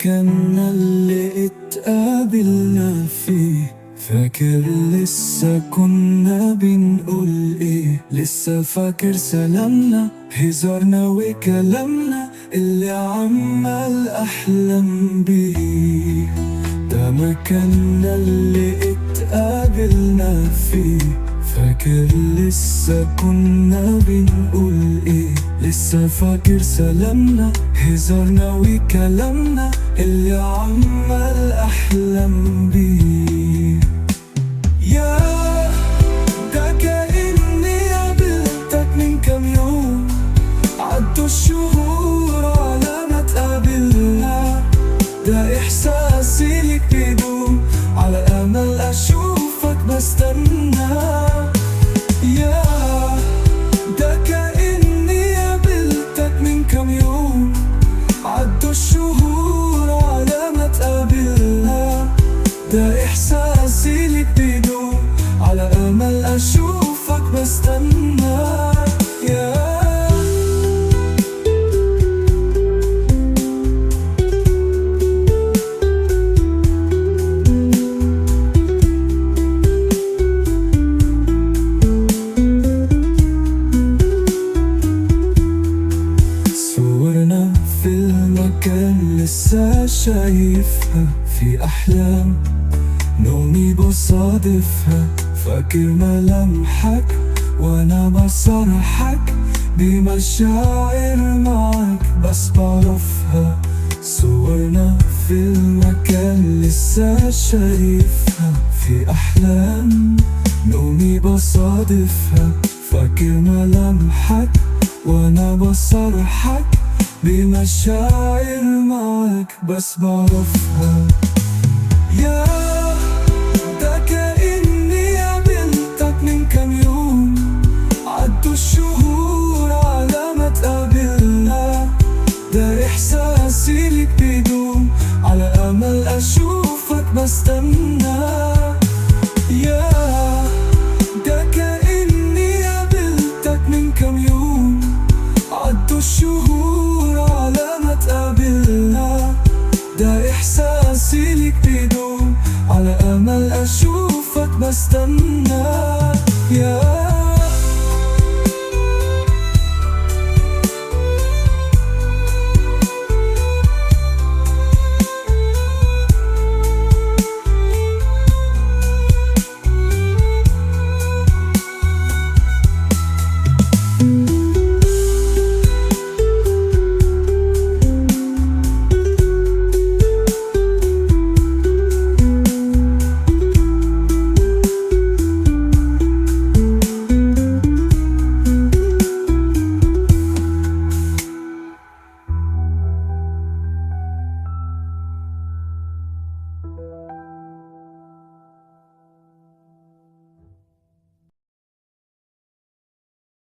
مكاننا اللي اتقابلنا فيه، فاكر لسه كنا بنقول ايه؟ لسه فاكر سلامنا، هزارنا وكلامنا اللي عمال احلم بيه. ده مكاننا اللي اتقابلنا فيه، فاكر لسه كنا بنقول ايه؟ لسه فاكر سلامنا، هزارنا وكلامنا اللي عمال احلم بيه. يا ده كأني قابلتك من كام يوم، عدوا الشهور على ما تقابلنا. ده احساسي ليك بيدوم، على امل اشوفك بستنى. يا ده كأني قابلتك من كام يوم، عدوا الشهور على ما تقابلنا. ده احساسي ليك بيدوم، على امل اشوفك بستنى. يا صورنا في المكان لسه شايفها في أحلام، نومي بصادفها، فاكر ملامحك وأنا بصرحك بمشاعر معك بس بعرفها. صورنا في المكان لسه شايفها في أحلام، نومي بصادفها، فاكر ملامحك وأنا بصرحك بمشاعر معك بس بعرفها. يا ده كأني قابلتك من كام يوم، عدوا الشهور على ما تقابلنا. ده إحساسي ليك بيدوم، على أمل أشوفك بستنى. يا ده كأني قابلتك من كام يوم، عدوا الشهور على ما تقابلنا. ده إحساسي ليك بيدوم، على أمل أشوفك بستنى.